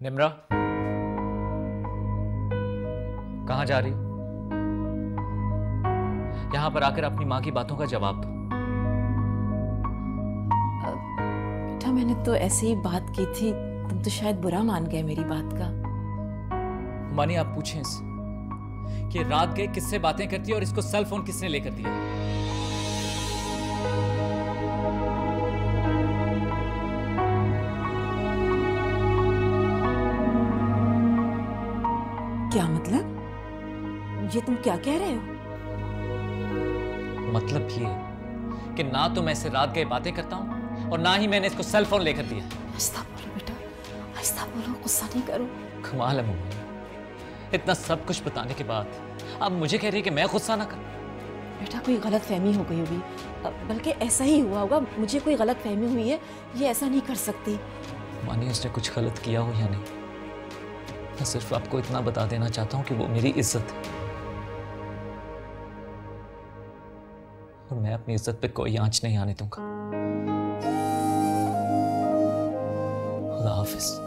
निम्रा, कहां जा रही हो? यहां पर आकर अपनी मां की बातों का जवाब दो। बेटा, मैंने तो ऐसे ही बात की थी, तुम तो शायद बुरा मान गए मेरी बात का। मानी, आप पूछें इससे कि रात गए किससे बातें करती है और इसको सेल फोन किसने लेकर दिया? क्या मतलब? ये तुम क्या कह रहे हो? मतलब ये कि ना तो मैं इससे रात गए बातें करता हूं और ना ही मैंने इसको सेल फोन लेकर दिया। आहिस्ता बोलो बेटा, आहिस्ता बोलो, गुस्सा नहीं करो। कमाल है मम्मी, इतना सब कुछ बताने के बाद अब मुझे कह रही है कि मैं गुस्सा ना करूं। बेटा, कोई गलत फहमी हो गई होगी, बल्कि ऐसा ही हुआ होगा। मुझे कोई गलत फहमी हुई है, ये ऐसा नहीं कर सकती। मानी, उसने कुछ गलत किया हो या नहीं, मैं सिर्फ आपको इतना बता देना चाहता हूं कि वो मेरी इज्जत है और मैं अपनी इज्जत पे कोई आंच नहीं आने दूंगा। अल्लाह हाफिज।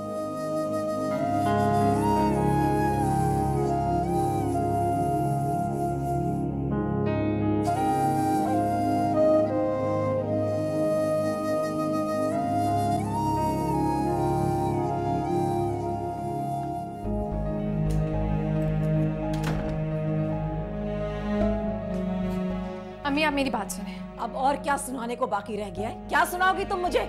अम्मी, आप मेरी बात सुने। अब और क्या सुनाने को बाकी रह गया है? क्या सुनाओगी तुम मुझे?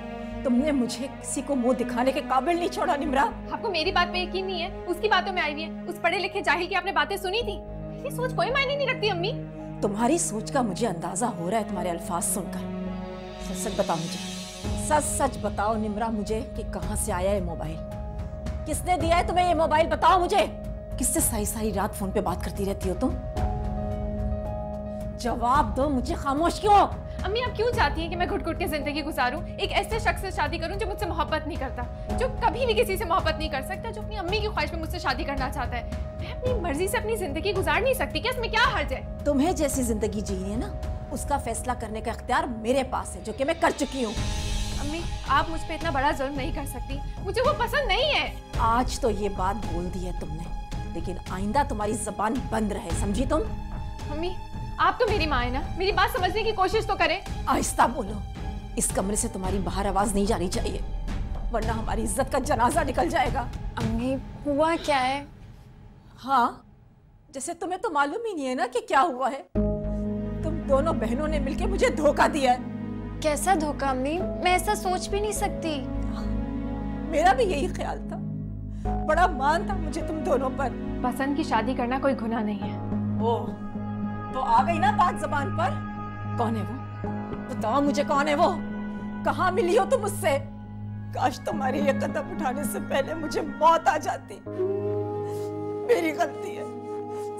तुमने मुझे किसी को मुंह दिखाने के काबिल नहीं छोड़ा निम्रा। आपको मेरी बात पे यकीन नहीं है? उसकी बातों में आई हुई है। उस पढ़े लिखे जाहिल की आपने बातें सुनी थी? मेरी सोच कोई मायने नहीं रखती अम्मी। तुम्हारी सोच का मुझे अंदाजा हो रहा है तुम्हारे अल्फाज सुनकर। सच सच बताओ मुझे, सच सच बताओ निम्रा मुझे कि कहां से आया है मोबाइल? किसने दिया है तुम्हें ये मोबाइल? बताओ मुझे। किससे सारी सारी रात फोन पे बात करती रहती हो तुम? जवाब दो मुझे, खामोश क्यों? अम्मी, आप क्यों चाहती हैं कि मैं घुट घुट के जिंदगी गुजारूं, एक ऐसे शख्स से शादी करूं जो मुझसे मोहब्बत नहीं करता, जो कभी भी किसी से मोहब्बत नहीं कर सकता, जो अपनी अम्मी की ख्वाहिश में मुझसे शादी करना चाहता है? मैं अपनी मर्जी से अपनी जिंदगी गुजार नहीं सकती क्या? इसमें क्या हर्ज है? तुम्हें जैसी जिंदगी जीनी है ना, उसका फैसला करने का इख्तियार मेरे पास है, जो कि मैं कर चुकी हूँ। अम्मी, आप मुझ पे इतना बड़ा जुल्म नहीं कर सकती। मुझे वो पसंद नहीं है। आज तो ये बात बोल दी है तुमने, लेकिन आइंदा तुम्हारी जबान बंद रहे, समझी तुम? अम्मी, आप तो मेरी माँ है ना, मेरी बात समझने की कोशिश तो करें। आहिस्ता बोलो, इस कमरे से तुम्हारी बाहर आवाज नहीं जानी चाहिए, वरना हमारी इज्जत का जनाजा निकल जाएगा। अम्मी, हुआ क्या है? हाँ, जैसे तुम्हें तो मालूम ही नहीं है ना कि क्या हुआ है। तुम दोनों बहनों ने मिलकर मुझे धोखा दिया है। कैसा धोखा अम्मी? मैं ऐसा सोच भी नहीं सकती। मेरा भी यही ख्याल था, बड़ा मान था मुझे तुम दोनों पर। पसंद की शादी करना कोई गुनाह नहीं है। ओह, तो आ गई ना बात जबान पर। कौन है वो? बताओ मुझे, कौन है वो? कहाँ मिली हो तुम उससे? काश तुम्हारी ये कदम उठाने से पहले मुझे मौत आ जाती। मेरी गलती है,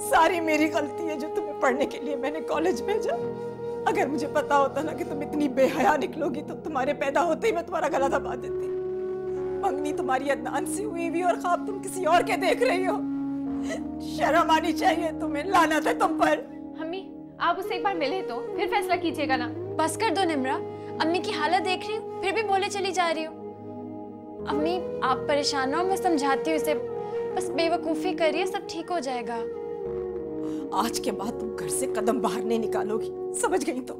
सारी मेरी गलती है जो तुम्हें पढ़ने के लिए मैंने कॉलेज भेजा। अगर मुझे पता होता ना कि तुम इतनी बेहया निकलोगी तो तुम्हारे पैदा होते ही मैं तुम्हारा गला दबा देती। मंगनी तुम्हारी अदनान से हुई हुई और ख्वाब तुम किसी और के देख रही हो। शर्म आनी चाहिए तुम्हें, लानत है तुम पर। अम्मी, आप उससे एक बार मिले तो फिर फैसला कीजिएगा ना। बस कर दो निम्रा, अम्मी की हालत देख रही हूँ, फिर भी बोले चली जा रही हूँ। अम्मी, आप परेशान हो, मैं समझाती हूँ इसे, बस बेवकूफी करिए, सब ठीक हो जाएगा। आज के बाद तुम घर से कदम बाहर नहीं निकालोगी, समझ गई तुम?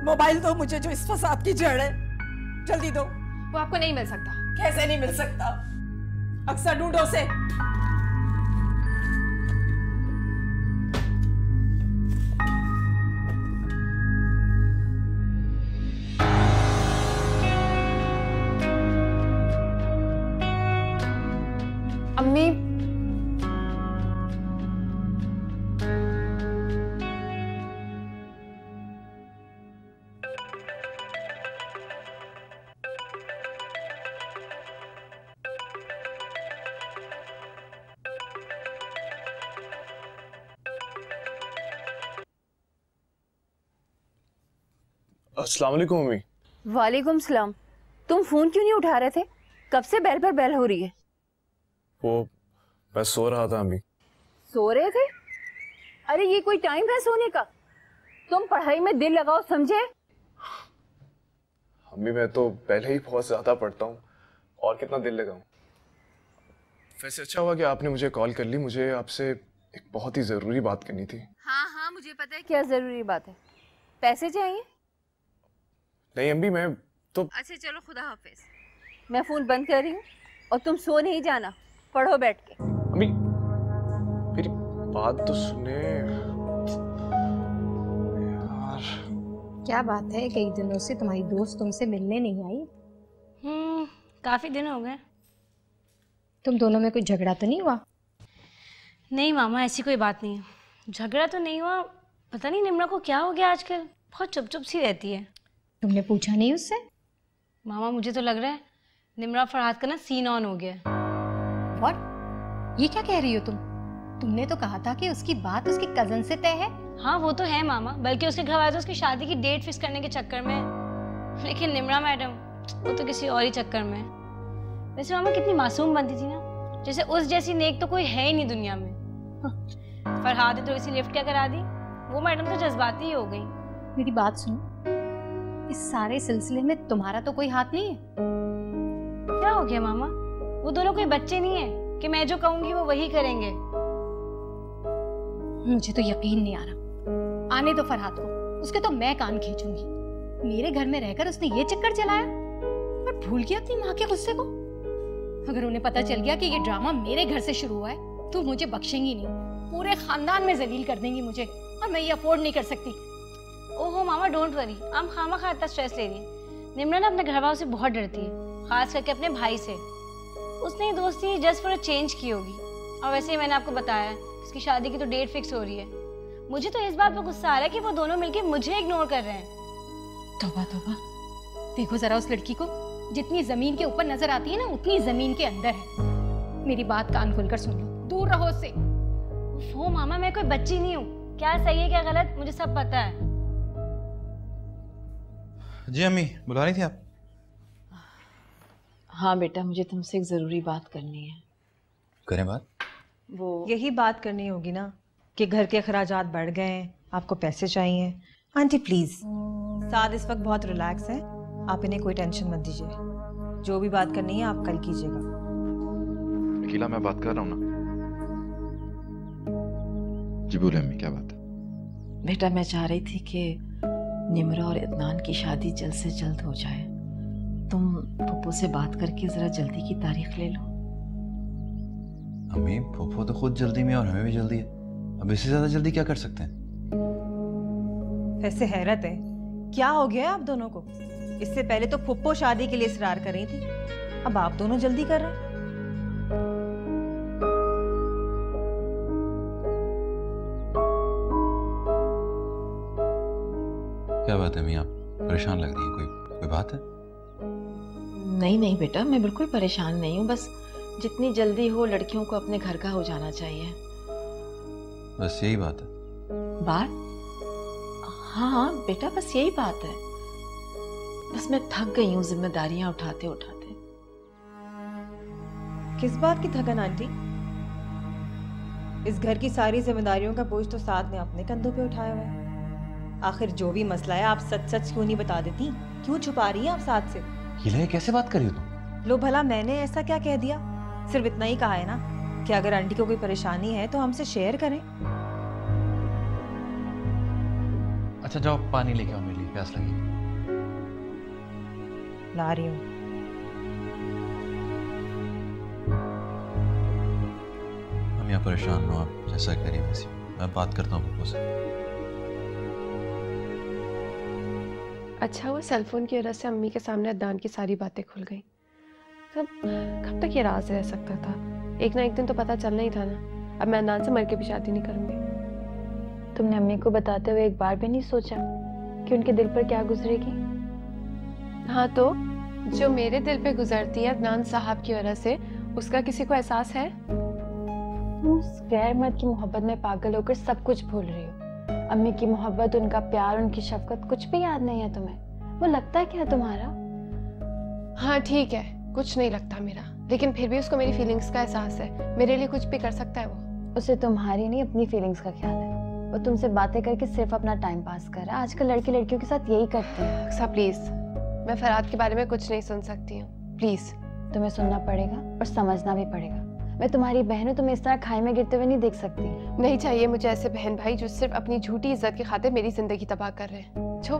मोबाइल दो मुझे, जो इस फसाद की जड़ है, जल्दी दो। वो आपको नहीं मिल सकता। कैसे नहीं मिल सकता? अक्सर ढूंढो से। अम्मी, अस्सलाम वालेकुम मम्मी। वालेकुम सलाम। तुम फोन क्यों नहीं उठा रहे थे? कब से बेल पर बेल हो रही है। वो मैं सो रहा था अम्मी। सो रहे थे? अरे ये कोई टाइम है सोने का? तुम पढ़ाई में दिल लगाओ, समझे? अम्मी, मैं तो पहले ही बहुत ज्यादा पढ़ता हूँ और कितना दिल लगाऊं। वैसे अच्छा हुआ कि आपने मुझे कॉल कर ली, मुझे आपसे एक बहुत ही ज़रूरी बात करनी थी। हाँ हाँ मुझे पता है क्या ज़रूरी बात है। पैसे चाहिए? नहीं अम्मी, मैं तो अच्छा चलो खुदा हाफिज, मैं फ़ोन बंद कर रही हूँ और तुम सो नहीं जाना, पढ़ो बैठ के। अम्मी मेरी बात तो सुने यार। क्या बात है, कई दिनों से तुम्हारी दोस्त तुमसे मिलने नहीं आई? काफ़ी दिन हो गए। तुम दोनों में कोई झगड़ा तो नहीं हुआ? नहीं मामा, ऐसी कोई बात नहीं है। झगड़ा तो नहीं हुआ, पता नहीं निम्रा को क्या हो गया आजकल, बहुत चुप चुप सी रहती है। तुमने पूछा नहीं उससे? मामा मुझे तो लग रहा है निम्रा फरहाद का ना सीन ऑन हो गया। व्हाट? ये क्या कह रही हो तुम? तुमने तो कहा था कि उसकी बात उसकी कजन से तय है। हाँ वो तो है मामा, बल्कि उसके घर वाले तो उसकी शादी की डेट फिक्स करने के चक्कर में, लेकिन निम्रा मैडम वो तो किसी और ही चक्कर में। वैसे मामा कितनी मासूम बनती थी ना, जैसे उस जैसी नेक तो कोई है ही नहीं दुनिया में। फरहाद ने थोड़ी सी लिफ्ट क्या करा दी, वो मैडम तो जज्बाती ही हो गई। मेरी बात सुनो, इस सारे सिलसिले में तुम्हारा तो कोई हाथ नहीं है। क्या हो गया मामा? वो दोनों कोई बच्चे नहीं है कि मैं जो कहूंगी वो वही करेंगे। मुझे तो यकीन नहीं आ रहा। आने दो फरहाद को, उसके तो मैं कान खींचूंगी। मेरे घर में रहकर उसने ये चक्कर चलाया और भूल गया अपनी माँ के गुस्से को। अगर उन्हें पता चल गया कि ये ड्रामा मेरे घर से शुरू हुआ है तो मुझे बख्शेंगी नहीं, पूरे खानदान में जलील कर देंगी मुझे, और मैं ये अफोर्ड नहीं कर सकती। ओहो मामा डोंट वरी, आप खामा खा इतना स्ट्रेस ले रही हैं। निम्रा ना अपने घर वालों से बहुत डरती है, खास करके अपने भाई से। उसने ये दोस्ती जस्ट फॉर अ चेंज की होगी। और वैसे ही मैंने आपको बताया है उसकी शादी की तो डेट फिक्स हो रही है। मुझे तो इस बात पर गुस्सा आ रहा है कि वो दोनों मिलकर मुझे इग्नोर कर रहे हैं। तौबा तौबा, देखो जरा उस लड़की को, जितनी जमीन के ऊपर नजर आती है ना उतनी जमीन के अंदर है। मेरी बात कान खोलकर सुन लो, दूर रहो उससे। वो मामा मैं कोई बच्ची नहीं हूँ, क्या सही है क्या गलत मुझे सब पता है। जी अम्मी, बुला रही थी आप? हाँ बेटा, मुझे तुमसे एक ज़रूरी बात करनी है। करें बात? वो यही बात करनी होगी ना कि घर के अखराजात बढ़ गए हैं, आपको पैसे चाहिए। आंटी प्लीज़, साद इस वक्त बहुत रिलैक्स है, आप इन्हें कोई टेंशन मत दीजिए। जो भी बात करनी है आप कल कीजिएगा। अकेला मैं बात कर रहा हूँ ना। जी बोले अम्मी, क्या बात है? बेटा मैं चाह रही थी कि निम्रा और इदनान की शादी जल्द से जल्द हो जाए। तुम पप्पू से बात करके जरा जल्दी की तारीख ले लो। अम्मी पप्पू तो खुद जल्दी में और हमें भी जल्दी है, अब इससे ज्यादा जल्दी क्या कर सकते हैं? वैसे हैरत है, क्या हो गया आप दोनों को? इससे पहले तो फुप्पो शादी के लिए इसरार कर रही थी, अब आप दोनों जल्दी कर रहे हैं। क्या बात है अम्मी, आप परेशान लग रही हैं? कोई बात है? नहीं नहीं बेटा, मैं बिल्कुल परेशान नहीं हूँ, बस जितनी जल्दी हो लड़कियों को अपने घर का हो जाना चाहिए। बस यही बात है? बात? हाँ हाँ बेटा, बस यही बात है। बस मैं थक गई हूँ जिम्मेदारियां उठाते उठाते। किस बात की थकन आंटी? इस घर की सारी जिम्मेदारियों का बोझ तो साथ ने अपने कंधों पे उठाया हुआ है। आखिर जो भी मसला है आप सच सच क्यों नहीं बता देती? क्यों छुपा रही हैं आप साथ से? ये कैसे बात कर रही हो तुम? लो भला मैंने ऐसा क्या कह दिया? सिर्फ इतना ही कहा है ना कि अगर आंटी को कोई परेशानी है तो हमसे शेयर करें। अच्छा जाओ पानी लेके आओ, मेरे लिए प्यास लगी। ला रही हूँ। हम यहाँ परेशान हो, आप जैसा करिए वैसे। मैं बात करता हूँ पप्पू से। अच्छा हुआ सेलफोन की वजह से अम्मी के सामने अदनान की सारी बातें खुल गई। कब तक ये राज रह सकता था? एक ना एक दिन तो पता चलना ही था ना। अब मैं अदनान से मर के भी शादी नहीं करूंगी। तुमने अम्मी को बताते हुए एक बार भी नहीं सोचा कि उनके दिल पर क्या गुजरेगी? हाँ तो जो मेरे दिल पे गुजरती है अदनान साहब की वजह से, उसका किसी को एहसास है? तुम उस गैर मर्द की मोहब्बत में पागल होकर सब कुछ भूल रही हो। अम्मी की मोहब्बत, उनका प्यार, उनकी शफकत कुछ भी याद नहीं है तुम्हें? वो लगता है क्या तुम्हारा? हाँ ठीक है, कुछ नहीं लगता मेरा, लेकिन फिर भी उसको मेरी फीलिंग्स का एहसास है। मेरे लिए कुछ भी कर सकता है वो। उसे तुम्हारी नहीं अपनी फीलिंग्स का ख्याल है। वो तुमसे बातें करके सिर्फ अपना टाइम पास कर रहा है। आजकल लड़के लड़कियों के साथ यही करते हैं। अक्सा प्लीज, मैं फरहाद के बारे में कुछ नहीं सुन सकती हूँ, प्लीज। तुम्हें सुनना पड़ेगा और समझना भी पड़ेगा। मैं तुम्हारी बहन हूँ, तुम्हें इस तरह खाई में गिरते हुए नहीं देख सकती। नहीं चाहिए मुझे ऐसे बहन भाई जो सिर्फ अपनी झूठी इज्जत की खातिर मेरी जिंदगी तबाह कर रहे हैं, जो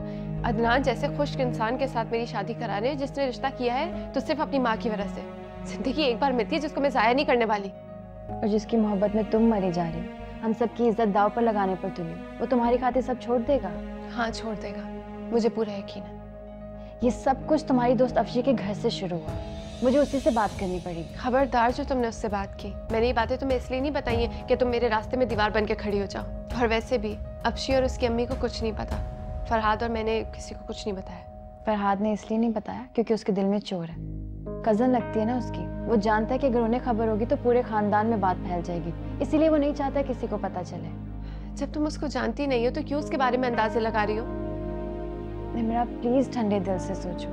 अदनान जैसे खुश इंसान के साथ मेरी शादी करा रहे हैं जिसने रिश्ता किया है तो सिर्फ अपनी माँ की वजह से। जिंदगी एक बार मिलती है जिसको मैं जाया नहीं करने वाली। और जिसकी मोहब्बत में तुम मरी जा रही, हम सबकी इज्जत दाव पर लगाने पर तुली, वो तुम्हारी खातिर सब छोड़ देगा? हाँ छोड़ देगा, मुझे पूरा यकीन है। ये सब कुछ तुम्हारी दोस्त अफशी के घर से शुरू हुआ, मुझे उसी से बात करनी पड़ी। खबरदार जो तुमने उससे बात की। मैंने ये बातें तुम्हें इसलिए नहीं बताई है कि तुम मेरे रास्ते में दीवार बन के खड़ी हो जाओ। और वैसे भी अफशी और उसकी अम्मी को कुछ नहीं पता। फरहाद और मैंने किसी को कुछ नहीं बताया। फरहाद ने इसलिए नहीं बताया क्योंकि उसके दिल में चोर है। कजन लगती है ना उसकी, वो जानता है कि अगर उन्हें खबर होगी तो पूरे खानदान में बात फैल जाएगी, इसीलिए वो नहीं चाहता किसी को पता चले। जब तुम उसको जानती नहीं हो तो क्यों उसके बारे में अंदाजे लगा रही हो? निम्रा प्लीज ठंडे दिल से सोचो,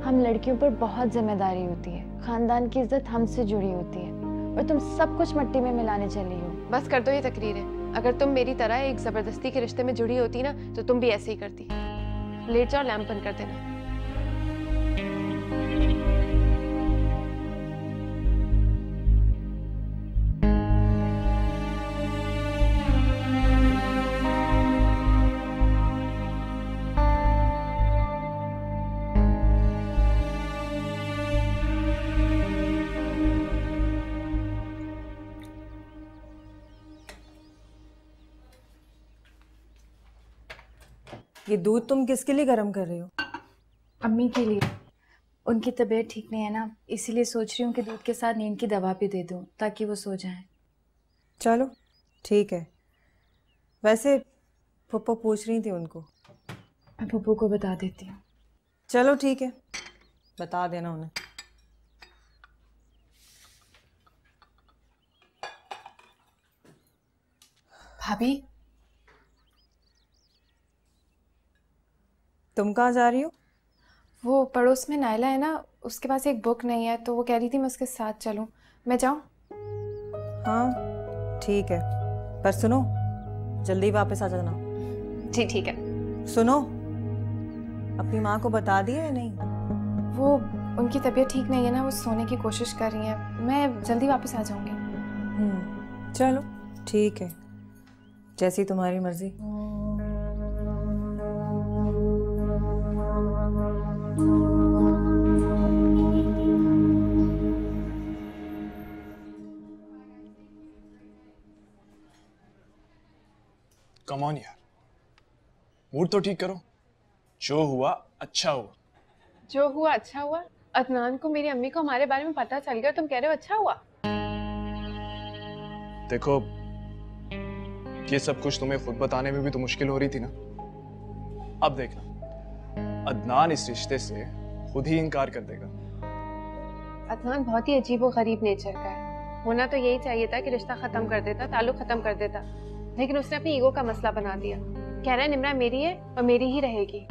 हम लड़कियों पर बहुत जिम्मेदारी होती है, खानदान की इज्जत हमसे जुड़ी होती है और तुम सब कुछ मिट्टी में मिलाने चली हो। बस कर दो ये तकरीरें। अगर तुम मेरी तरह एक जबरदस्ती के रिश्ते में जुड़ी होती ना तो तुम भी ऐसे ही करती। लेट जाओ, लैंप बंद कर देना। ये दूध तुम किसके लिए गर्म कर रही हो? अम्मी के लिए। उनकी तबीयत ठीक नहीं है ना, इसीलिए सोच रही हूँ कि दूध के साथ नींद की दवा भी दे दूँ ताकि वो सो जाएं। चलो ठीक है। वैसे पप्पू पूछ रही थी उनको। मैं पप्पू को बता देती हूँ। चलो ठीक है, बता देना उन्हें। भाभी तुम कहाँ जा रही हो? वो पड़ोस में नायला है ना, उसके पास एक बुक नहीं है तो वो कह रही थी मैं उसके साथ चलूं। मैं जाऊं? हाँ ठीक है, पर सुनो जल्दी वापस आ जाना। जी ठीक है। सुनो, अपनी माँ को बता दिया या नहीं? वो उनकी तबीयत ठीक नहीं है ना, वो सोने की कोशिश कर रही हैं। मैं जल्दी वापस आ जाऊंगी। चलो ठीक है, जैसी तुम्हारी मर्जी। कम ऑन यार, मूड तो ठीक करो। जो हुआ अच्छा हुआ। जो हुआ अच्छा हुआ? अदनान को, मेरी अम्मी को हमारे बारे में पता चल गया, तुम कह रहे हो अच्छा हुआ? देखो, ये सब कुछ तुम्हें खुद बताने में भी तो मुश्किल हो रही थी ना। अब देखना, अदनान इस रिश्ते से खुद ही इनकार कर देगा। अदनान बहुत ही अजीब और गरीब नेचर का है। होना तो यही चाहिए था कि रिश्ता खत्म कर देता, ताल्लुक खत्म कर देता, लेकिन उसने अपनी ईगो का मसला बना दिया। कह रहा है निम्रा मेरी है और मेरी ही रहेगी।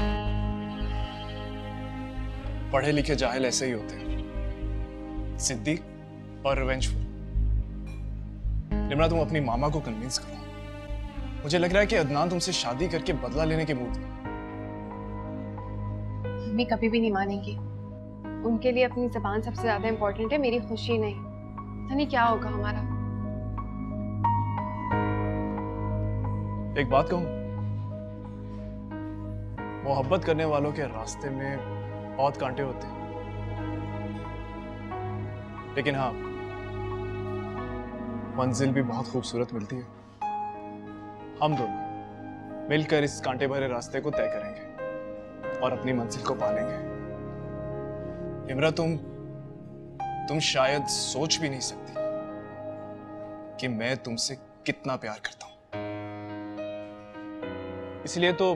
पढ़े लिखे जाहिल ऐसे ही होते हैं, जिद्दी और रिवेंजफुल। निम्रा, तुम अपनी मामा को कन्विंस करो। मुझे लग रहा है कि अदनान तुमसे शादी करके बदला लेने के मूड में। मम्मी कभी भी नहीं मानेंगी। उनके लिए अपनी जबान सबसे ज्यादा इंपॉर्टेंट है, मेरी खुशी नहीं। पता नहीं क्या होगा हमारा। एक बात कहूं, मोहब्बत करने वालों के रास्ते में बहुत कांटे होते हैं, लेकिन हाँ, मंजिल भी बहुत खूबसूरत मिलती है। हम दोनों मिलकर इस कांटे भरे रास्ते को तय करेंगे और अपनी मंजिल को पालेंगे। निम्रा, तुम शायद सोच भी नहीं सकती कि मैं तुमसे कितना प्यार करता हूं। इसलिए तो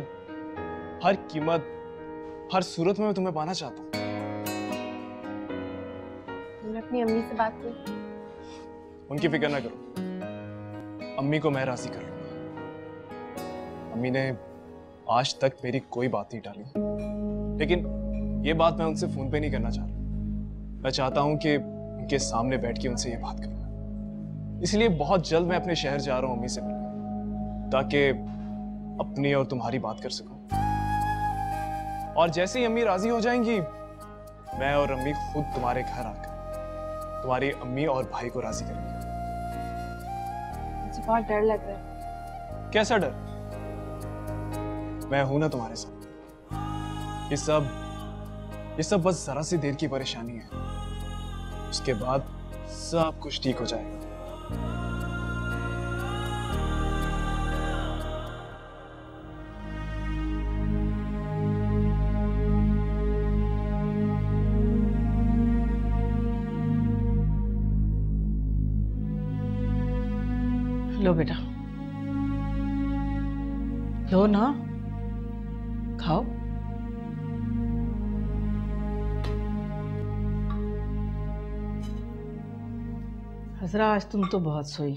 हर कीमत, हर सूरत में मैं तुम्हें पाना चाहता हूं। तुमने अपनी अम्मी से बात की? उनकी फिक्र ना करो, अम्मी को मैं राजी कर लूंगा। अम्मी ने आज तक मेरी कोई बात नहीं टाली, लेकिन ये बात मैं उनसे फोन पे नहीं करना चाह रहा। मैं चाहता हूं कि उनके सामने बैठ के उनसे ये बात करूं। इसलिए बहुत जल्द मैं अपने शहर जा रहा हूं अम्मी से मिलने, ताकि अपनी और तुम्हारी बात कर सकूं। और जैसे ही अम्मी राजी हो जाएंगी, मैं और अम्मी खुद तुम्हारे घर आकर तुम्हारी अम्मी और भाई को राजी करेंगे। मुझे बहुत डर लग रहा है। कैसा डर? मैं हूं ना तुम्हारे साथ। ये सब बस जरा सी देर की परेशानी है, उसके बाद सब कुछ ठीक हो जाएगा। लो बेटा, लो ना, खाओ। हजरा, आज तुम तो बहुत सोई।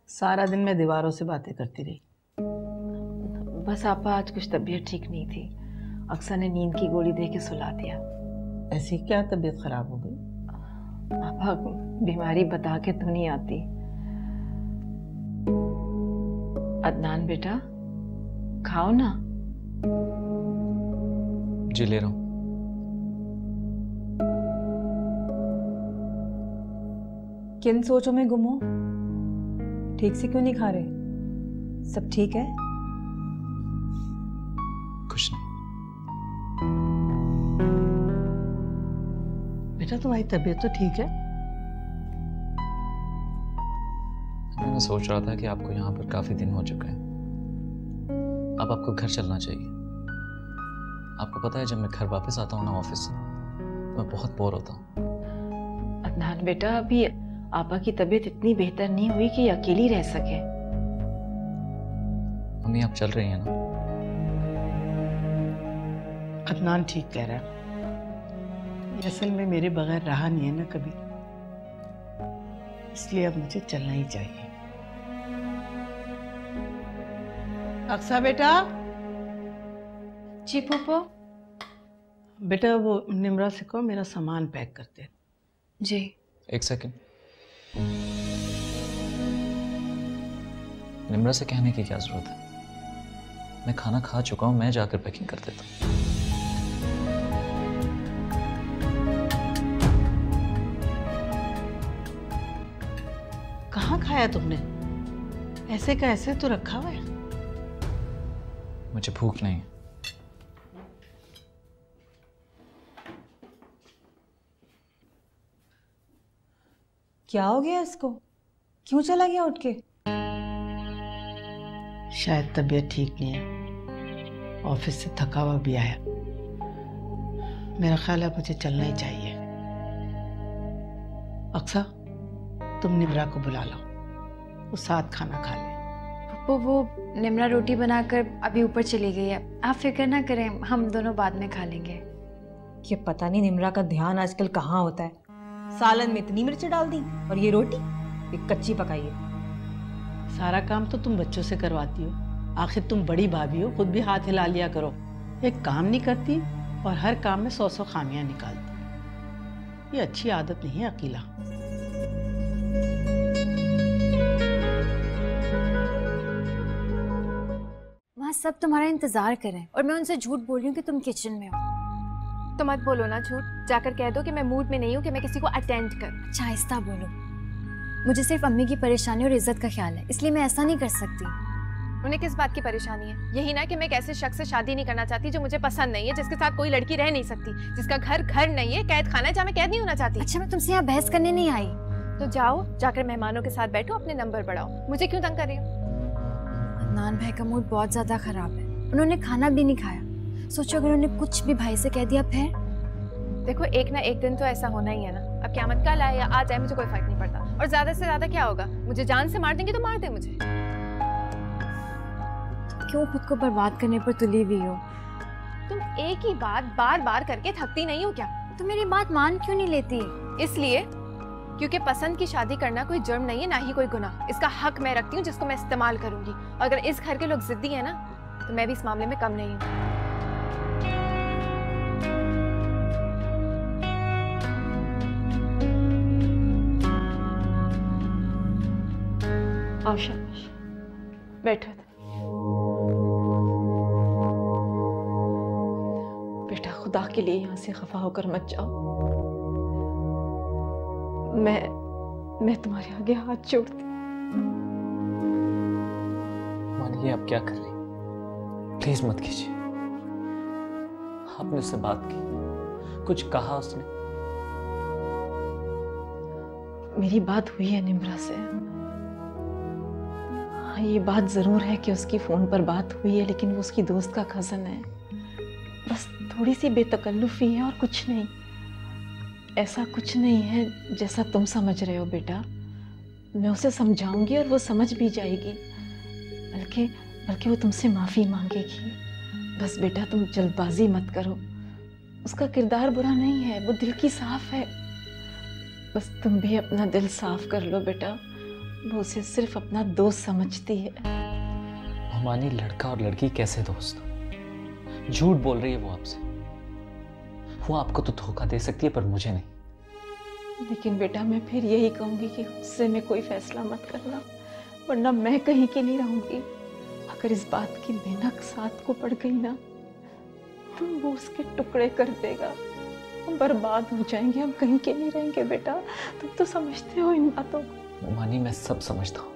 सारा दिन मैं दीवारों से बातें करती रही। बस आपा आज कुछ तबीयत ठीक नहीं थी। अक्सर ने नींद की गोली दे के सुला दिया। ऐसी क्या तबीयत खराब हो गई? आपा बीमारी बता के तो नहीं आती। अदनान बेटा, खाओ ना। जी ले रहा हूं। किन सोचों में गुम हो? ठीक से क्यों नहीं खा रहे? सब ठीक है? कुछ नहीं। बेटा तुम्हारी तबीयत तो ठीक है? मैं सोच रहा था कि आपको यहाँ पर काफी दिन हो चुके हैं, अब आपको घर चलना चाहिए। आपको पता है जब मैं घर वापस आता हूँ ना ऑफिस से, तो मैं बहुत बोर होता हूँ। अदनान बेटा, अभी आपा की तबीयत इतनी बेहतर नहीं हुई कि अकेली रह सके। मम्मी आप चल रही हैं ना? अदनान ठीक कह रहा है। ये असल में मेरे बगैर रहा नहीं है ना कभी, इसलिए अब मुझे चलना ही चाहिए। अक्सा बेटा। जी फूफो। बेटा वो निम्रा से कहो मेरा सामान पैक कर दे। जी। एक सेकंड। निम्रा से कहने की क्या जरूरत है? मैं खाना खा चुका हूं, मैं जाकर पैकिंग कर देता हूं। कहाँ खाया तुमने? ऐसे का ऐसे तो रखा हुआ है। मुझे भूख नहीं है। क्या हो गया इसको? क्यों चला गया उठ के? शायद तबीयत ठीक नहीं है, ऑफिस से थका हुआ भी आया। मेरा ख्याल है मुझे चलना ही चाहिए। अक्सा तुम निम्रा को बुला लो, वो साथ खाना खा ले। वो निम्रा रोटी बनाकर अभी ऊपर चली गई है, आप फिक्र ना करें, हम दोनों बाद में खा लेंगे। ये पता नहीं निम्रा का ध्यान आजकल कहाँ होता है। सालन में इतनी मिर्च डाल दी और ये रोटी एक कच्ची पकाई है। सारा काम तो तुम बच्चों से करवाती हो, आखिर तुम बड़ी भाभी हो, खुद भी हाथ हिला लिया करो। एक काम नहीं करती और हर काम में 100 खामियां निकालती। ये अच्छी आदत नहीं है अकीला। वहाँ सब तुम्हारा इंतजार करें और मैं उनसे झूठ बोल रही हूँ कि तुम किचन में हो। तो मत बोलो ना झूठ, जाकर कह दो कि मैं मूड में नहीं हूँ कि मैं किसी को अटेंड करूँ। अच्छा आहिस्ता बोलो। मुझे सिर्फ अम्मी की परेशानी और इज्जत का ख्याल है, इसलिए मैं ऐसा नहीं कर सकती। उन्हें किस बात की परेशानी है? यही ना कि मैं एक ऐसे शख्स से शादी नहीं करना चाहती जो मुझे पसंद नहीं है, जिसके साथ कोई लड़की रह नहीं सकती, जिसका घर नहीं है, कैद खाना है जहाँ मैं कैद नहीं होना चाहती। अच्छा मैं तुमसे यहाँ बहस करने नहीं आई। तो जाओ, जाकर मेहमानों के साथ बैठो, अपने नंबर बढ़ाओ। मुझे क्यों तंग कर रही हो? अदनान भाई का मूड बहुत ज्यादा खराब है, उन्होंने खाना भी नहीं खाया। सोचो अगर उन्होंने कुछ भी भाई से कह दिया फिर? देखो एक ना एक दिन तो ऐसा होना ही है ना। अब क़यामत कल आए या आ जाए मुझे कोई फर्क नहीं पड़ता। और ज्यादा से ज्यादा क्या होगा? मुझे जान से मार देंगे तो मार दे मुझे। क्यों खुद को बर्बाद करने पर तुली हुई हो? तुम एक ही बात बार बार करके थकती नहीं हो क्या? तुम मेरी बात मान क्यों नहीं लेती? इसलिए क्योंकि पसंद की शादी करना कोई जुर्म नहीं है, ना ही कोई गुनाह। इसका हक मैं रखती हूँ जिसको मैं इस्तेमाल करूंगी। और अगर इस घर के लोग जिद्दी है ना, तो मैं भी इस मामले में कम नहीं हूँ। आओ शाबाश, बैठो। बेटा खुदा के लिए यहाँ से खफा होकर मत जाओ। मैं तुम्हारे आगे हाथ जोड़ती। मानिए आप क्या कर रही, प्लीज मत कीजिए। आपने उससे बात की, कुछ कहा उसने? मेरी बात हुई है निम्रा से। हाँ, ये बात जरूर है कि उसकी फोन पर बात हुई है, लेकिन वो उसकी दोस्त का कजन है। बस थोड़ी सी बेतकल्लुफी है और कुछ नहीं। ऐसा कुछ नहीं है जैसा तुम समझ रहे हो बेटा। मैं उसे समझाऊंगी और वो समझ भी जाएगी, बल्कि वो तुमसे माफी मांगेगी। बस बेटा तुम जल्दबाजी मत करो। उसका किरदार बुरा नहीं है, वो दिल की साफ है। बस तुम भी अपना दिल साफ कर लो बेटा। वो उसे सिर्फ अपना दोस्त समझती है। मानी, लड़का और लड़की कैसे दोस्त? झूठ बोल रही है वो आपसे। वो आपको तो धोखा दे सकती है पर मुझे नहीं। लेकिन बेटा मैं फिर यही कहूंगी कि उससे में कोई फैसला मत करना, वरना मैं कहीं की नहीं रहूंगी। अगर इस बात की भनक साथ को पड़ गई ना तो वो उसके टुकड़े कर देगा। हम बर्बाद हो जाएंगे, हम कहीं के नहीं रहेंगे बेटा। तुम तो समझते हो इन बातों को। मानी मैं सब समझता हूँ,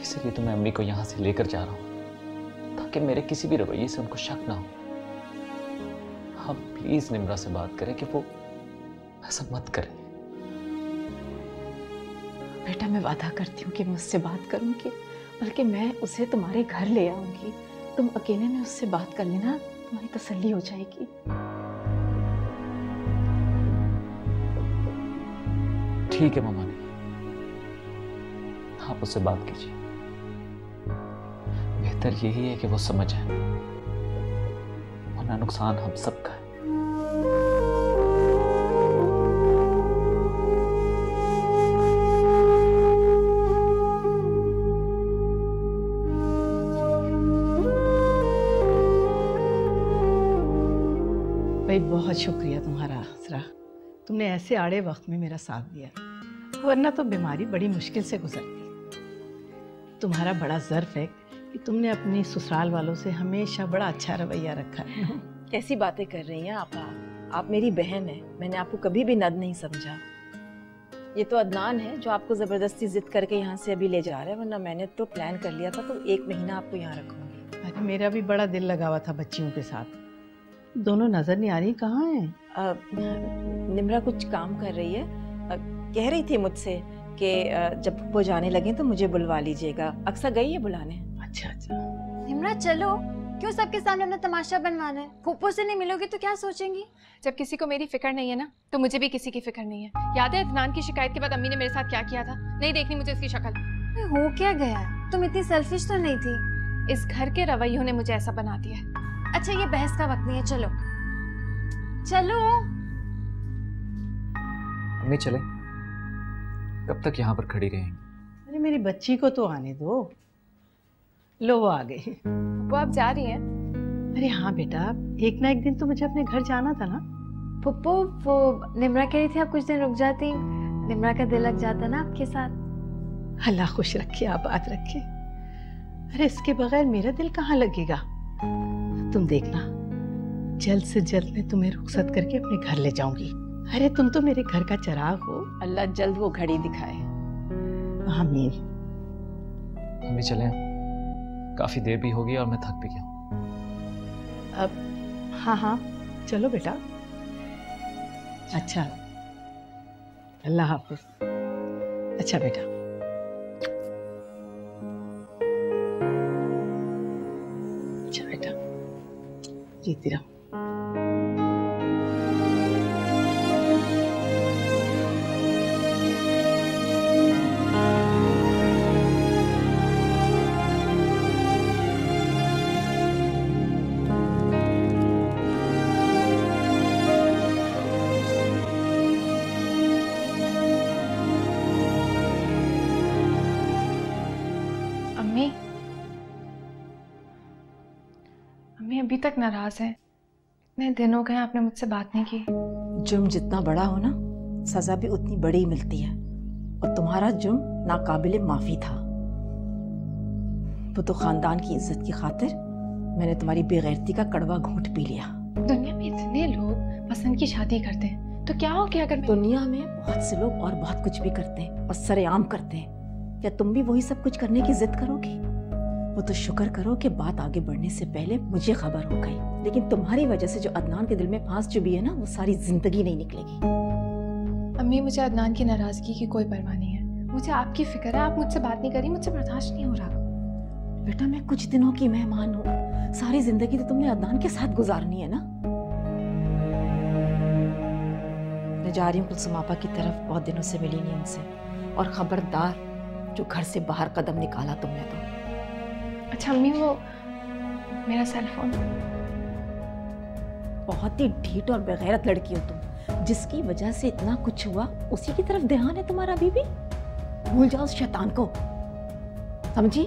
इसलिए तो मैं अम्मी को यहाँ से लेकर जा रहा हूँ ताकि मेरे किसी भी रवैये से उनको शक ना हो। आप प्लीज निम्रा से बात करें कि वो ऐसा मत करें। बेटा मैं वादा करती हूँ कि मैं उससे बात करूंगी, बल्कि मैं उसे तुम्हारे घर ले आऊंगी। तुम अकेले में उससे बात कर लेना, तुम्हारी तसल्ली हो जाएगी। ठीक है मामा ने, आप उससे बात कीजिए। बेहतर यही है कि वो समझ जाए, वरना नुकसान हम सबका है। भाई बहुत शुक्रिया तुम्हारा आसरा, तुमने ऐसे आड़े वक्त में मेरा साथ दिया, वरना तो बीमारी बड़ी मुश्किल से गुजरती। तुम्हारा बड़ा ज़र्फ है कि तुमने अपनी ससुराल वालों से हमेशा बड़ा अच्छा रवैया रखा है। कैसी बातें कर रही हैं आप मेरी बहन है, मैंने आपको कभी भी नद नहीं समझा। ये तो अदनान है जो आपको ज़बरदस्ती जिद करके यहाँ से अभी ले जा रहा है, वरना मैंने तो प्लान कर लिया था तो 1 महीना आपको यहाँ रखूँगी। अरे मेरा भी बड़ा दिल लगा हुआ था बच्चियों के साथ। दोनों नजर नहीं आ रही, कहाँ हैं? निम्रा कुछ काम कर रही है। कह रही थी मुझसे कि जब वो जाने लगे तो मुझे बुलवा लीजिएगा। अक्सर गई है बुलाने। अच्छा अच्छा। निम्रा चलो, क्यों सबके सामने अपना तमाशा बनवाना है? फूफो से नहीं मिलोगी तो क्या सोचेंगी? जब किसी को मेरी फिक्र नहीं है ना, तो मुझे भी किसी की फिक्र नहीं है। याद है अदनान की शिकायत के बाद अम्मी ने मेरे साथ क्या किया था? नहीं देखनी मुझे उसकी शक्ल। हो क्या गया? तुम इतनी सेल्फिश तो नहीं थी। इस घर के रवैयों ने मुझे ऐसा बना दिया है। अच्छा ये बहस का वक्त नहीं है, चलो चलो। अम्मी चले? कब तक यहाँ पर खड़ी रहेंगी? अरे मेरी बच्ची को तो आने दो। लो वो आ गई। वो आप जा रही हैं? अरे हाँ बेटा, एक ना एक दिन तो मुझे अपने घर जाना था ना। पुप्पो वो निम्रा कह रही थी आप कुछ दिन रुक जाती, निम्रा का दिल लग जाता ना आपके साथ। अल्लाह खुश रखे, आबाद रखे। अरे इसके बगैर मेरा दिल कहाँ लगेगा? तुम देखना, जल्द से जल्द मैं तुम्हें रुखसत करके अपने घर ले जाऊंगी। अरे तुम तो मेरे घर का चिराग हो। अल्लाह जल्द वो घड़ी दिखाए। आमीन। अम्मी चले, काफी देर भी होगी और मैं थक भी गया हूँ। अब हाँ हाँ चलो बेटा। अच्छा, अल्लाह हाफिज। अच्छा बेटा। अच्छा बेटा, जीती रहो। अम्मी अभी तक नाराज है। इतने दिन हो गए आपने मुझसे बात नहीं की। जुर्म जितना बड़ा हो ना, सजा भी उतनी बड़ी मिलती है, और तुम्हारा जुर्म नाकाबिले माफी था। वो तो खानदान की इज्जत की खातिर मैंने तुम्हारी बेगैरती का कड़वा घूंट पी लिया। दुनिया में इतने लोग पसंद की शादी करते हैं, तो क्या हो गया अगर मैं... दुनिया में बहुत से लोग और बहुत कुछ भी करते हैं और सरेआम करते हैं। क्या तुम भी वही सब कुछ करने की जिद करोगी? वो तो शुक्र करो कि बात आगे बढ़ने से पहले मुझे खबर हो गई, लेकिन तुम्हारी वजह से जो अदनान के दिल में फांस चुभी है ना, वो सारी जिंदगी नहीं निकलेगी। अम्मी, मुझे अदनान की नाराजगी की कोई परवाह नहीं है। मुझे आपकी फिक्र है, आप मुझसे बात नहीं करी, मुझसे बर्दाश्त नहीं हो रहा। बेटा, मैं कुछ दिनों की मेहमान हूँ, सारी जिंदगी तो तुमने अदनान के साथ गुजारनी है ना। मैं जा रही हूँ कुलसुम आपा की तरफ, बहुत दिनों से मिली नहीं उनसे। और खबरदार, जो घर से बाहर कदम निकाला तुमने तो। अच्छा अम्मी, वो मेरा सेल फोन। बहुत ही ढीठ और बेगैरत लड़की हो तुम, जिसकी वजह से इतना कुछ हुआ उसी की तरफ ध्यान है तुम्हारा अभी भी। भूल जाओ उस शैतान को, समझी?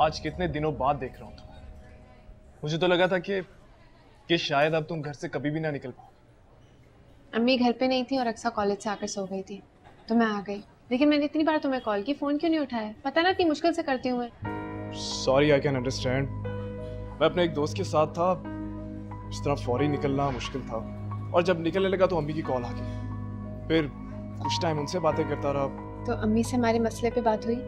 आज कितने दिनों बाद देख रहा हूँ तुम्हें। मुझे तो लगा था कि शायद अब तुम घर से कभी भी ना निकल पाओ। अम्मी घर पे नहीं थी और अक्सा कॉलेज से आकर सो गई थी, तो मैं आ गई। लेकिन मैंने इतनी बार तुम्हें कॉल की, फोन क्यों नहीं उठाया? पता ना, इतनी मुश्किल से करती हूँ मैं। Sorry, I can understand. मैं अपने एक दोस्त के साथ था, इस तरह फौरी निकलना मुश्किल था, और जब निकलने लगा तो अम्मी की कॉल आ गई। फिर कुछ टाइम उनसे बातें करता रहा। तो अम्मी से हमारे मसले पे बात हुई?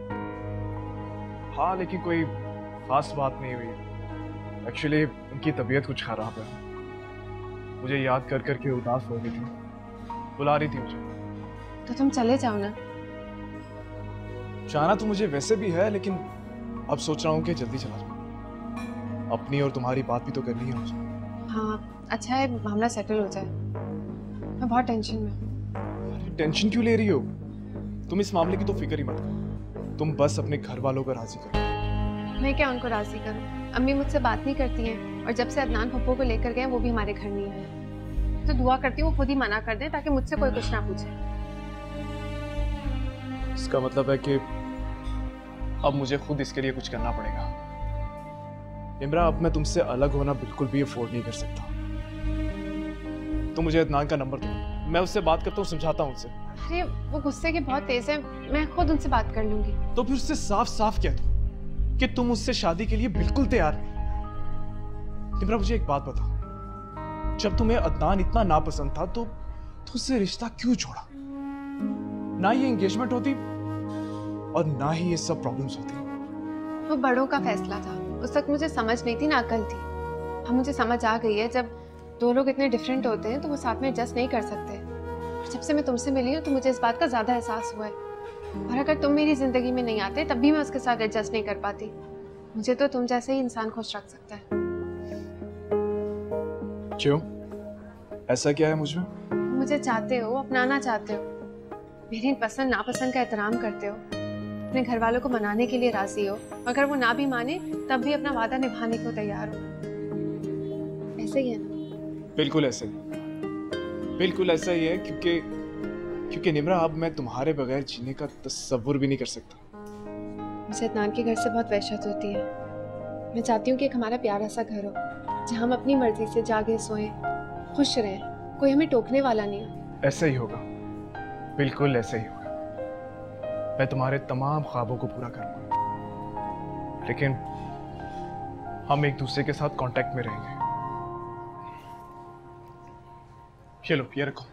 हाँ, लेकिन कोई खास बात नहीं हुई। एक्चुअली उनकी तबीयत कुछ खराब है, मुझे याद कर कर के उदास हो गई थी, बुला रही थी मुझे। तो तुम चले जाओ ना। जाना तो मुझे वैसे भी है, लेकिन अब सोच रहा हूँ कि जल्दी चला जाऊँ। अपनी और तुम्हारी बात भी तो करनी है मुझे। हाँ, अच्छा है मामला सेटल हो जाए। मैं बहुत टेंशन में हूँ। टेंशन क्यों ले रही हो? तुम इस मामले की तो फिक्र ही मत करो, तुम बस अपने घर वालों को राजी करो। मैं क्या उनको राजी करूं? अम्मी मुझसे बात नहीं करती हैं, और जब से अदनान पप्पू को लेकर गए वो भी हमारे घर नहीं आए। तो दुआ करती हूँ वो खुद ही मना कर दें, ताकि मुझसे कोई कुछ ना पूछे। इसका मतलब है कि अब मुझे खुद इसके लिए कुछ करना पड़ेगा। इमरा, अब मैं तुमसे अलग होना बिल्कुल भी अफोर्ड नहीं कर सकता। तो मुझे अदनान का नंबर दो, मैं उससे बात करता हूँ, समझाता हूँ उससे। अरे वो गुस्से के बहुत तेज है, मैं खुद उनसे बात कर लूंगी। तो फिर उससे साफ साफ कह दो कि तुम उससे शादी के लिए बिल्कुल तैयार नहीं। इमरा, मुझे एक बात बताओ, जब तुम्हें अदनान इतना नापसंद था तो उससे रिश्ता क्यों छोड़ा? ना ये एंगेजमेंट होती और ना ही ये सब प्रॉब्लम्स होती। वो बड़ों का फैसला था, उस वक्त मुझे समझ नहीं थी, ना अकल थी। अब मुझे समझ आ गई है, जब दो लोग इतने डिफरेंट होते हैं तो वो साथ में एडजस्ट नहीं कर सकते। और जब से मैं तुमसे मिली हूँ तो मुझे इस बात का ज्यादा एहसास हुआ है। और अगर तुम मेरी जिंदगी में नहीं आते तब भी मैं उसके साथ एडजस्ट नहीं कर पाती। मुझे तो तुम जैसे ही इंसान खुश रख सकता है। क्यों? ऐसा क्या है मुझमें? मुझे चाहते हो, अपनाना चाहते हो, मेरी पसंद नापसंद का एहतराम करते हो, अपने घर वालों को मनाने के लिए राजी हो, अगर वो ना भी माने तब भी अपना वादा निभाने को तैयार हो। ऐसे ही है ना? बिल्कुल ऐसे, बिल्कुल ऐसा ही है, क्योंकि निम्रा, अब मैं तुम्हारे बगैर जीने का तस्वुर भी नहीं कर सकता। मुझे अदनान के घर से बहुत वहशत होती है। मैं चाहती हूँ कि एक हमारा प्यारा सा घर हो, जहाँ हम अपनी मर्जी से जागे सोएं, खुश रहें, कोई हमें टोकने वाला नहीं हो। ऐसा ही होगा, बिल्कुल ऐसा ही होगा। मैं तुम्हारे तमाम ख्वाबों को पूरा करूंगा, लेकिन हम एक दूसरे के साथ कांटेक्ट में रहेंगे। चलो ये रखो।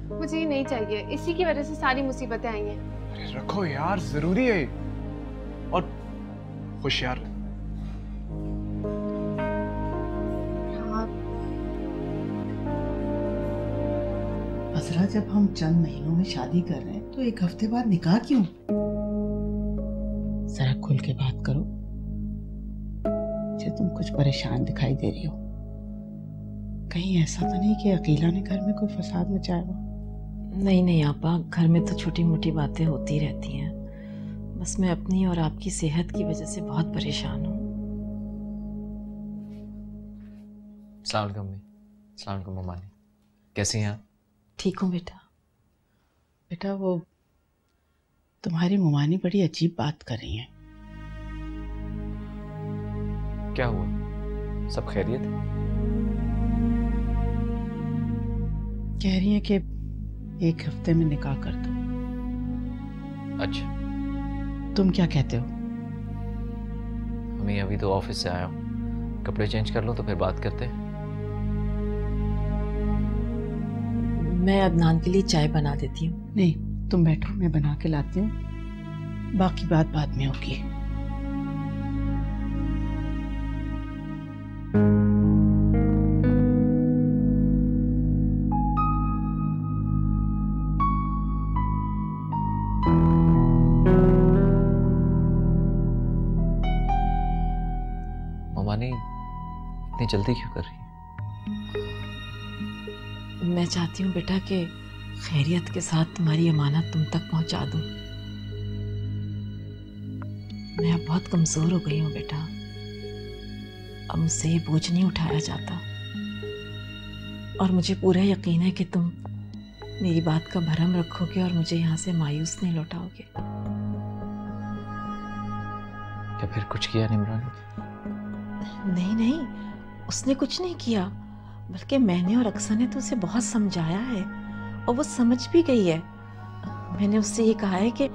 मुझे ये नहीं चाहिए, इसी की वजह से सारी मुसीबतें आई हैं। अरे रखो यार, जरूरी है। और होशियार। असरा, जब हम चंद महीनों में शादी कर रहे हैं तो एक हफ्ते बाद निकाह क्यों? जरा खुल के बात करो। मुझे तुम कुछ परेशान दिखाई दे रही हो। कहीं ऐसा तो नहीं कि अकीला ने घर में कोई फसाद मचाया हो? नहीं नहीं आपा, घर में तो छोटी मोटी बातें होती रहती हैं। बस मैं अपनी और आपकी सेहत की वजह से बहुत परेशान हूँ। अस्सलाम वालेकुम अम्मी। अस्सलाम वालेकुम ममानी। कैसी हैं आप? ठीक हूँ बेटा। बेटा, वो तुम्हारी ममानी बड़ी अजीब बात कर रही हैं। क्या हुआ? सब खैरियत है? कह रही हैं कि एक हफ्ते में निकाह कर दो। अच्छा, तुम क्या कहते हो? मैं अभी तो ऑफिस से आया हूँ, कपड़े चेंज कर लो तो फिर बात करते हैं। मैं अदनान के लिए चाय बना देती हूँ। नहीं, तुम बैठो, मैं बना के लाती हूँ, बाकी बात बाद में होगी। ममानी इतनी जल्दी क्यों कर रही है? मैं चाहती हूँ बेटा कि खैरियत के साथ तुम्हारी अमानत तुम तक पहुंचा दूं। मैं अब बहुत कमजोर हो गई हूँ बेटा, अब मुझसे ये बोझ नहीं उठाया जाता और मुझे पूरा यकीन है कि तुम मेरी बात का भरम रखोगे और मुझे यहाँ से मायूस नहीं लौटाओगे। क्या फिर कुछ किया निम्रा ने? नहीं नहीं, उसने कुछ नहीं किया, बल्कि मैंने और अक्सर ने तो उसे बहुत समझाया है और वो समझ भी गई है। मैंने उससे ये कहा है कि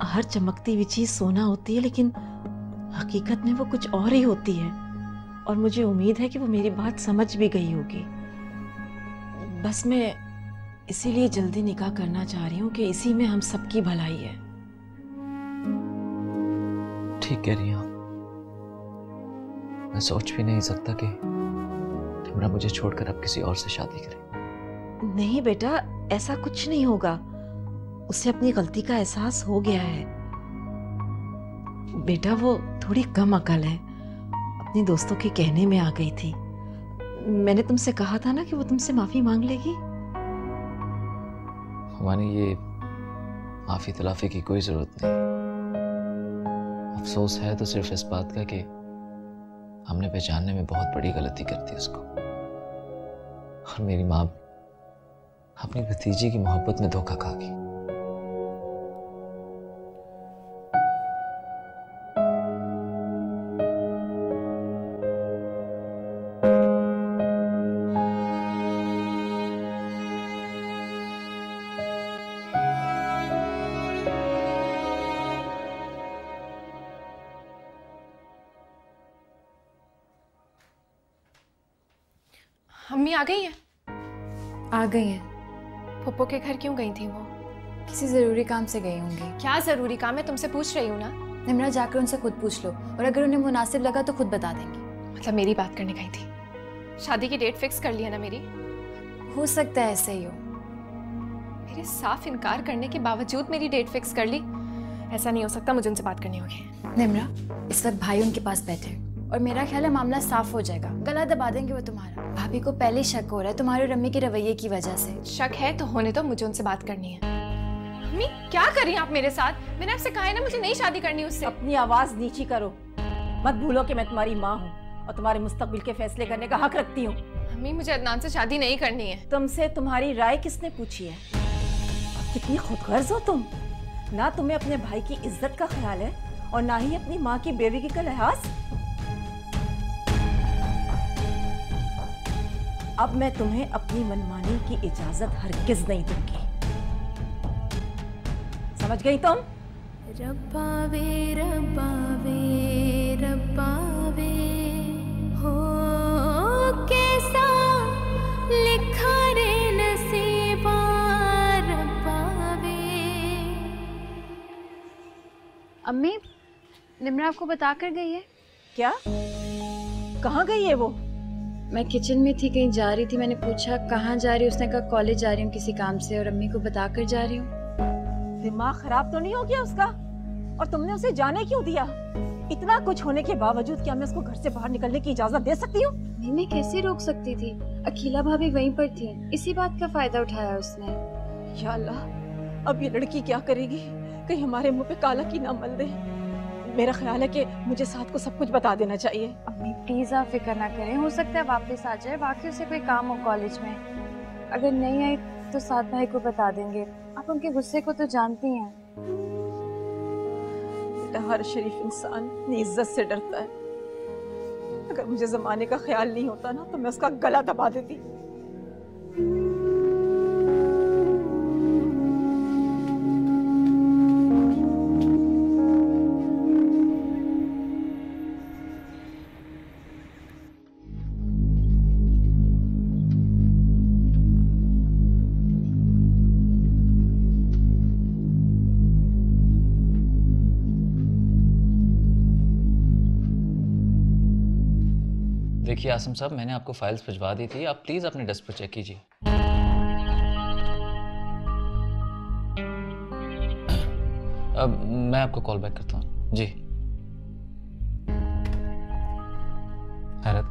हर चमकती हुई चीज सोना होती है, लेकिन हकीकत में वो कुछ और ही होती है और मुझे उम्मीद है कि वो मेरी बात समझ भी गई होगी। बस मैं इसीलिए जल्दी निकाह करना चाह रही हूँ कि इसी में हम सबकी भलाई है। ठीक कह रही हैं आप। मैं सोच भी नहीं सकता कि निम्रा मुझे छोड़कर अब किसी और से शादी करे। नहीं बेटा, ऐसा कुछ नहीं होगा, उसे अपनी गलती का एहसास हो गया है। बेटा वो थोड़ी कम अकल है, अपनी दोस्तों के कहने में आ गई थी। मैंने तुमसे कहा था ना कि वो तुमसे माफी मांग लेगी। हमारी ये माफी तलाफी की कोई जरूरत नहीं। अफसोस है तो सिर्फ इस बात का कि हमने पहचानने में बहुत बड़ी गलती कर दी उसको, और मेरी माँ अपनी भतीजी की मोहब्बत में धोखा खा गई। अम्मी आ गई हैं? आ गई हैं। पप्पो के घर क्यों गई थी वो? किसी ज़रूरी काम से गई होंगी। क्या ज़रूरी काम है, तुमसे पूछ रही हूँ ना। निम्रा, जाकर उनसे खुद पूछ लो और अगर उन्हें मुनासिब लगा तो खुद बता देंगी। मतलब मेरी बात करने गई थी? शादी की डेट फिक्स कर लिया ना मेरी? हो सकता है ऐसे ही हो। मेरे साफ इनकार करने के बावजूद मेरी डेट फिक्स कर ली? ऐसा नहीं हो सकता, मुझे उनसे बात करनी होगी। निम्रा, इस वक्त भाई उनके पास बैठे और मेरा ख्याल है मामला साफ हो जाएगा। गला दबा देंगे वो तुम्हारा। भाभी को पहले शक हो रहा है तुम्हारे और अम्मी के रवैये की वजह से। शक है तो होने दो, मुझे उनसे बात करनी है। अम्मी क्या कर रही हैं आप मेरे साथ? मैंने आपसे कहा है ना मुझे नहीं शादी करनी उससे। अपनी आवाज नीची करो, मत भूलो कि मैं तुम्हारी माँ हूँ और तुम्हारे मुस्तकबिल के फैसले करने का हक रखती हूँ। अम्मी मुझे अदनान से शादी नहीं करनी है। तुमसे तुम्हारी राय किसने पूछी है? कितनी खुदगर्ज हो तुम। ना तुम्हें अपने भाई की इज्जत का ख्याल है और ना ही अपनी माँ की बेवगी का लिहाज। अब मैं तुम्हें अपनी मनमानी की इजाजत हरगिज नहीं दूंगी, समझ गई तुम? रब्बावे रब्बावे रब्बावे हो कैसा लिखा रे नसीबा रब्बावे। अम्मी, निम्रा आपको बता कर गई है? क्या? कहाँ गई है वो? मैं किचन में थी, कहीं जा रही थी। मैंने पूछा कहाँ जा रही हूँ, उसने कहा कॉलेज जा रही हूँ किसी काम से, और अम्मी को बता कर जा रही हूँ। दिमाग खराब तो नहीं हो गया उसका? और तुमने उसे जाने क्यों दिया? इतना कुछ होने के बावजूद क्या मैं उसको घर से बाहर निकलने की इजाजत दे सकती हूँ? नहीं, मैं कैसे रोक सकती थी? अखिला भाभी वहीं पर थी, इसी बात का फायदा उठाया उसने। या अल्लाह, अब ये लड़की क्या करेगी? कहीं हमारे मुंह पे काला की ना मल दे। मेरा ख्याल है कि मुझे साथ को सब कुछ बता देना चाहिए। अम्मी प्लीज आप फिक्र ना करें, हो सकता है वापस आ जाए, बाकी उसे कोई काम हो कॉलेज में। अगर नहीं आई तो साथ भाई को बता देंगे। आप उनके गुस्से को तो जानती हैं। हर शरीफ इंसान अपनी इज्जत से डरता है। अगर मुझे जमाने का ख्याल नहीं होता ना तो मैं उसका गला दबा देती। देखिए आसिम साहब, मैंने आपको फाइल्स भिजवा दी थी, आप प्लीज अपने डेस्क पर चेक कीजिए। अब मैं आपको कॉल बैक करता हूँ। जी हैरत,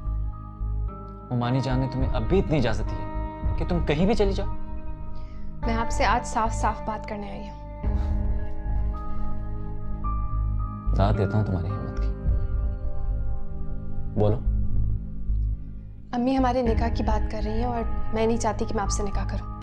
उमानी जान ने तुम्हें अभी इतनी इजाजत दी है कि तुम कहीं भी चली जाओ? मैं आपसे आज साफ साफ बात करने आई हूँ। दाद देता हूँ तुम्हारी हिम्मत की, बोलो। अम्मी हमारे निकाह की बात कर रही हैं और मैं नहीं चाहती कि मैं आपसे निकाह करूं।